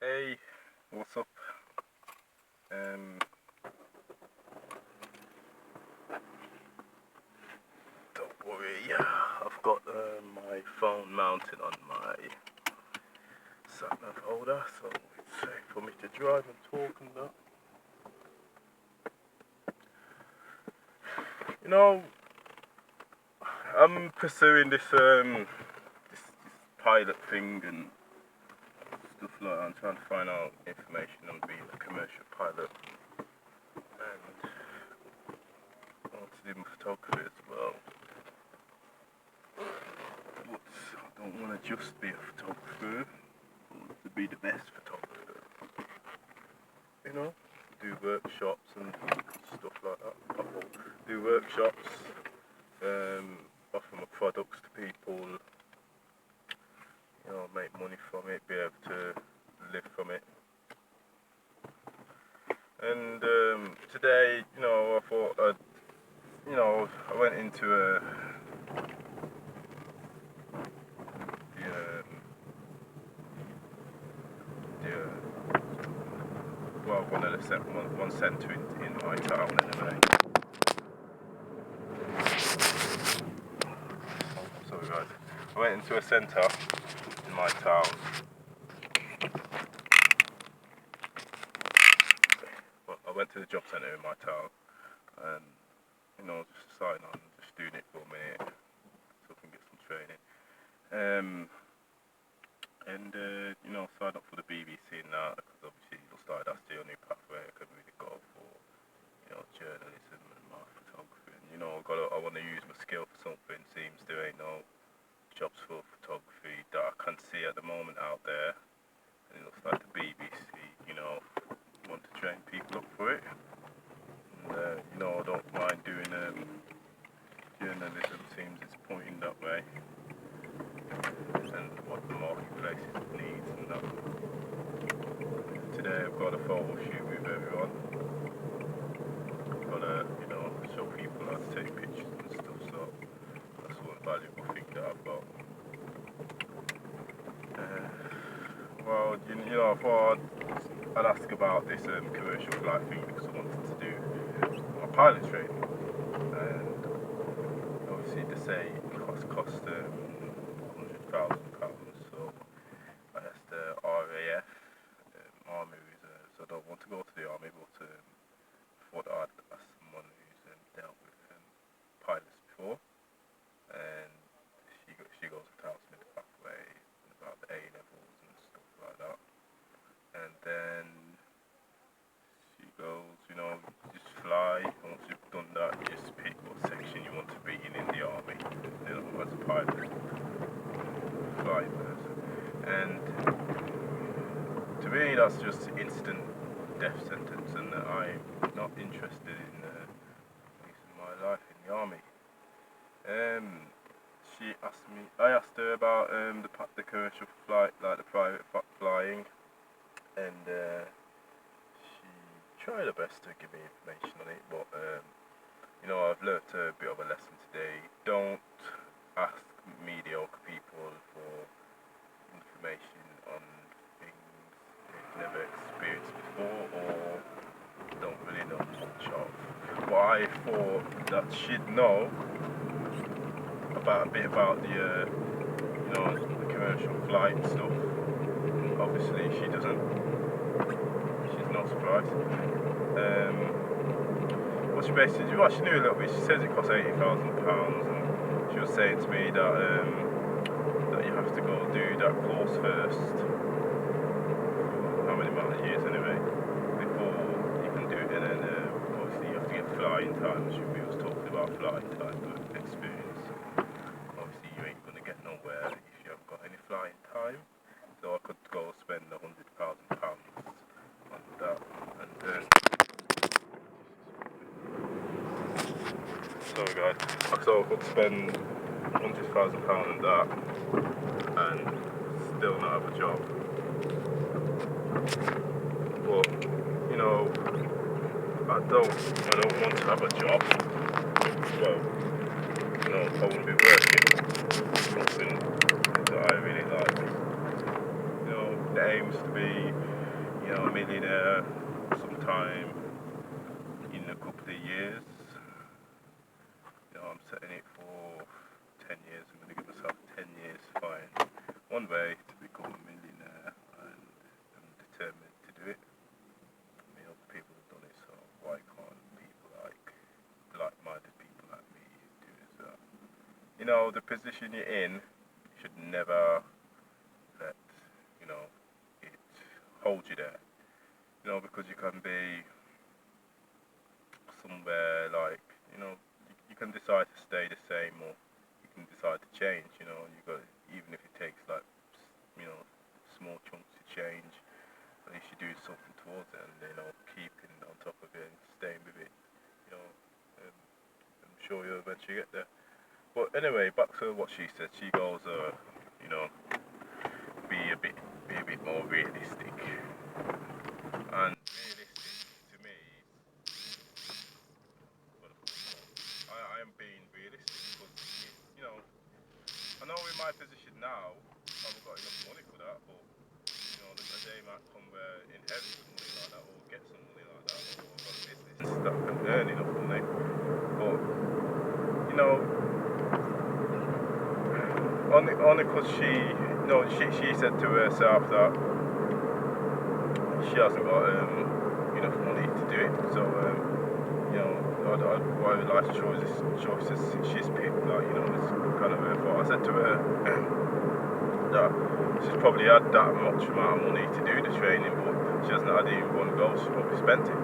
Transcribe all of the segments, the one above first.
Hey, what's up? Um, don't worry, I've got my phone mounted on my sat-nav holder, so it's safe for me to drive and talk and that. You know, I'm pursuing this pilot thing and stuff like that. I'm trying to find out information on being a commercial pilot, and I want to do my photography as well. But I don't want to just be a photographer. I want to be the best photographer. You know, do workshops and stuff like that. Do workshops, offer my products to people. You know, make money from it, be able to live from it. And today, I thought I went into one centre in my town anyway. Sorry guys. I went into a centre in my town. I went to the job centre in my town and just sign on, just doing it for a minute so I can get some training. Sign up for the BBC and that, because obviously you'll start that's the only pathway I can really go for, journalism and my photography. And I want to use my skill for something. Seems there ain't no jobs for photography that I can see at the moment out there. And it looks like the BBC, want to train people up for it. And I don't mind doing journalism. Seems it's pointing that way. And what the marketplace needs and that. Today I've got a photo shoot with everyone. I've got to, show people how to take pictures and stuff, so that's one valuable thing that I've got. I thought I'd ask about this commercial flight thing because I wanted to do my pilot training. And obviously they say it cost £100,000, so I asked the RAF, Army Reserves. I don't want to go to the Army, but thought I'd ask someone who's dealt with pilots before, and she goes and tells me the pathway about the A levels and stuff like that. And then she goes, just fly. Once you've done that, you just pick what section you want to be in the Army. As a pilot, flying person. And to me, that's just instant death sentence, and I'm not interested in wasting my life in the Army. I asked her about the commercial flight, like the private flying, and she tried her best to give me information on it, but I've learnt a bit of a lesson today. Don't ask mediocre people for information on things they've never experienced before or don't really know much of. But I thought that she'd know a bit about the commercial flight stuff. Obviously she doesn't. She's not surprised. What she knew a little bit. She says it costs £80,000, and she was saying to me that you have to go do that course first. How many amount of years anyway before you can do it, and then obviously you have to get flying time. She was talking about flying time experience. Obviously you ain't gonna get nowhere if you haven't got any flying time. So I could go spend £100,000 on that, and sorry guys. So I could spend £100,000 on that and still not have a job. But I don't want to have a job. Well, I wouldn't be working something that I really like. The aims to be, a millionaire sometime in a couple of years. I'm setting it for 10 years. I'm going to give myself 10 years to find one way to become a millionaire, and I'm determined to do it. Other people have done it, so why can't people like-minded people like me do it as well? The position you're in, you should never let, it hold you there. Because you can be somewhere like, you can decide to stay the same, or you can decide to change, you got, even if it takes like, small chunks of change, at least you're doing something towards it, and, keeping on top of it and staying with it, I'm sure you'll eventually get there. But anyway, back to what she said. She goes, be a bit more realistic. And realistic to me, I am being realistic because, I know in my position now, I haven't got enough money for that, but, the day might come where I inherit some money like that, or get some money like that, or I've got a business that can earn enough money. But, only because she said to herself that she hasn't got enough money to do it. So I would like to show this choices she's picked. That it's kind of her fault. I said to her that she's probably had that much amount of money to do the training, but she hasn't had it in one go. She's probably spent it.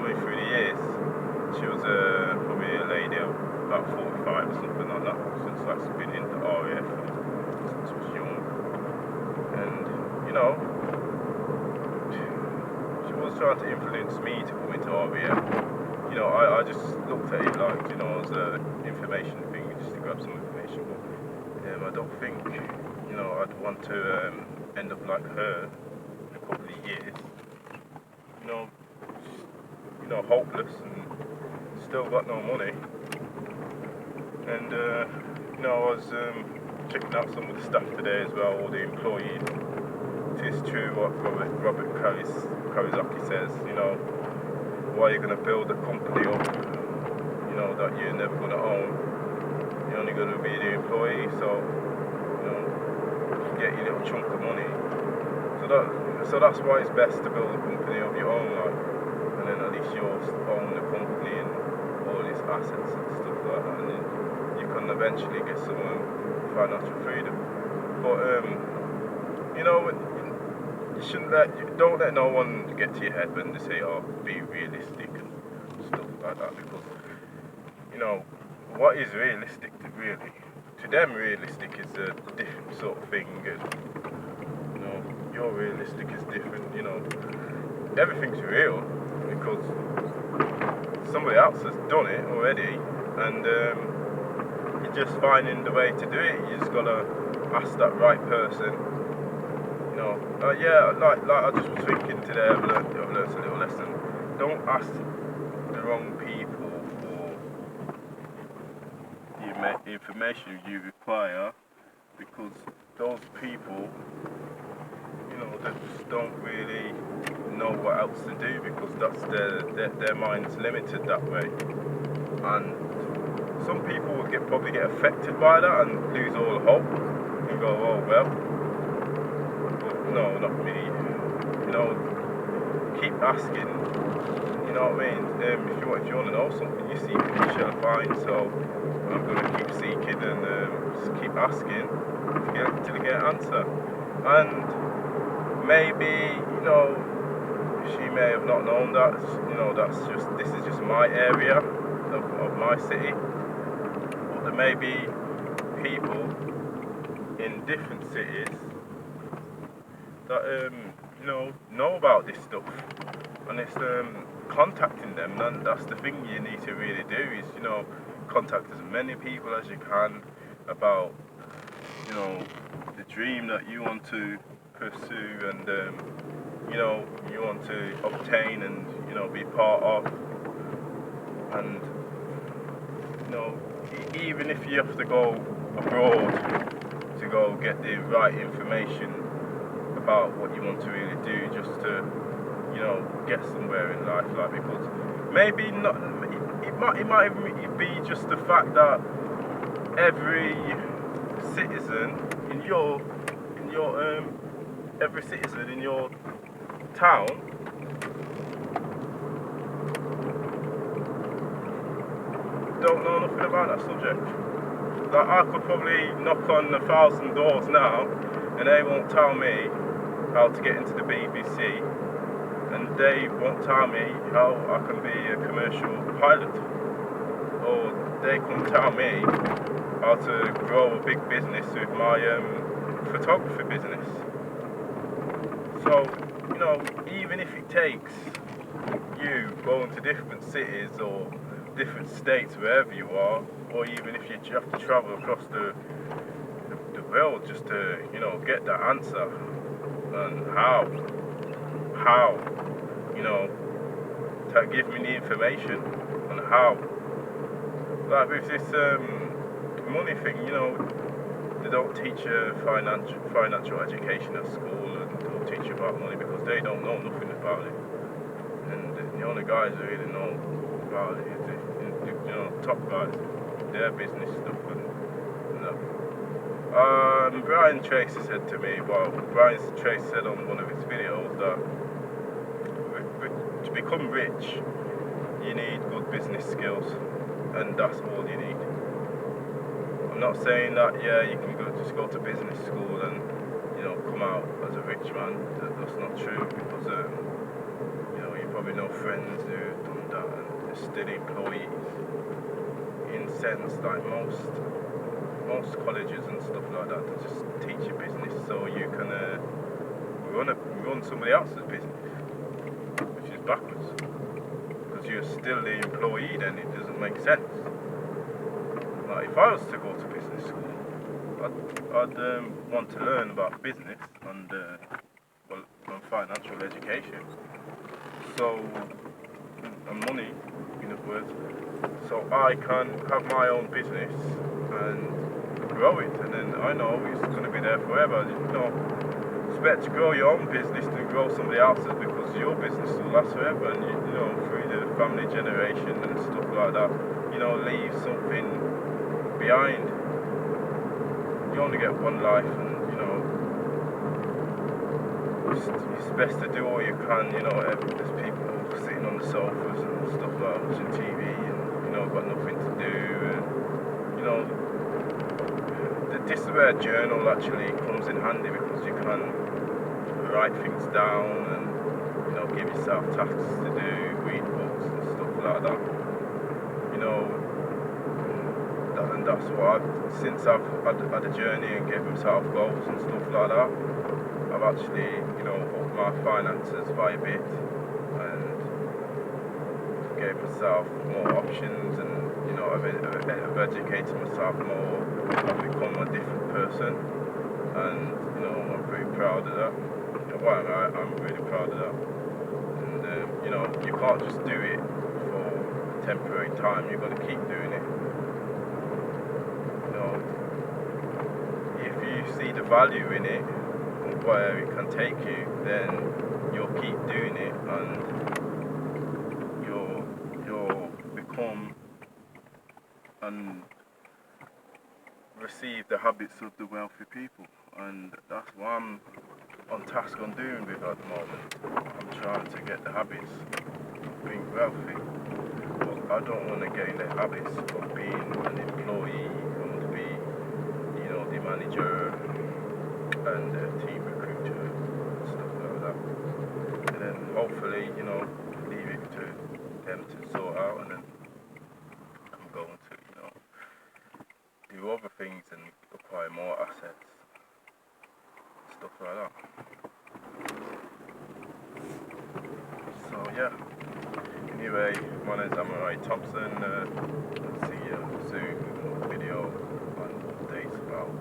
Through the years. She was probably a lady of about 45 or something like that, since she's been in the RAF since she was young. And, she was trying to influence me to come into RAF. I just looked at it like, as an information thing, just to grab some information. But I don't think, I'd want to end up like her in a couple of years. Hopeless and still got no money. And I was checking out some of the staff today as well, all the employees. It is true what Robert Kawasaki says. Why you're going to build a company up, that you're never going to own. You're only going to be the employee, so you get your little chunk of money. So that's why it's best to build a company of your own, and then at least you own the company and all its assets and stuff like that, and then you can eventually get some financial freedom. But don't let no one get to your head when they say, be realistic and stuff like that, because what is realistic to them realistic is a different sort of thing, and your realistic is different. Everything's real because somebody else has done it already, and you're just finding the way to do it. You just gotta ask that right person. Like I just was thinking today, I've learned a little lesson. Don't ask the wrong people for the information you require, because those people, they just don't really know what else to do, because that's their mind's limited that way. And some people will probably get affected by that and lose all hope and go, oh well. But no, not me. Keep asking. You know what I mean? If you want to know something, you seek and you shall find. So I'm going to keep seeking and just keep asking till I get an answer. And maybe, she may have not known that, this is just my area of my city. But there may be people in different cities that, know about this stuff. And it's contacting them, and that's the thing you need to really do is, contact as many people as you can about, the dream that you want to pursue and, you want to obtain and, be part of. And, even if you have to go abroad to go get the right information about what you want to really do, just to, you know, get somewhere in life. Like, because maybe not, it might even be just the fact that every citizen in your every citizen in your town don't know nothing about that subject. Like, I could probably knock on 1,000 doors now and they won't tell me how to get into the BBC, and they won't tell me how I can be a commercial pilot, or they couldn't tell me how to grow a big business with my photography business. So, you know, even if it takes you going to different cities or different states, wherever you are, or even if you have to travel across the world just to, you know, get that answer, and how, you know, to give me the information on how. Like with this money thing, you know, they don't teach you financial education at school, and don't teach you about money because they don't know nothing about it. And the only guys who really know about it is the you know, top guys, their business stuff and that. Brian Tracy said to me, Brian Tracy said on one of his videos that to become rich, you need good business skills, and that's all you need. I'm not saying that, yeah, you can just go to business school and, you know, come out as a rich man. That's not true, because you know, you probably know friends who've done that and they're still employees. In sense, like most colleges and stuff like that, they just teach you business so you can run somebody else's business, which is backwards, because you're still the employee. Then it doesn't make sense. Like, if I was to go to business school, I'd want to learn about business and financial education, so, and money, in other words, so I can have my own business and grow it, and then I know it's going to be there forever. You know, it's better to grow your own business than grow somebody else's, because your business will last forever, and you know, through the family generation and stuff like that, you know, leave something behind. You only get one life, and you know, it's best to do all you can. You know, there's people sitting on the sofas and stuff like that, watching TV, and you know, got nothing to do, and you know, this is where a journal actually comes in handy, because you can write things down and, you know, give yourself tasks to do, read books and stuff like that. You know, and that's what since I've had a journey and gave myself goals and stuff like that, I've actually, you know, upped my finances by a bit and gave myself more options, and you know, I've educated myself more. I've become a different person, and you know, I'm pretty proud of that. Well, I'm really proud of that. And you know, you can't just do it for a temporary time. You've got to keep doing it. You know, if you see the value in it and where it can take you, then you'll keep doing it, and you'll become and receive the habits of the wealthy people, and that's what I'm on task on doing with at the moment. I'm trying to get the habits of being wealthy, but I don't want to get in the habits of being an employee. I want to be, you know, the manager and the team recruiter and stuff like that, and then hopefully, you know, leave it to them to sort out, and then I'm going to, you know, do other things and acquire more assets, stuff like that. So yeah, anyway, my name's Amarai Thompson. See you soon with a video on updates about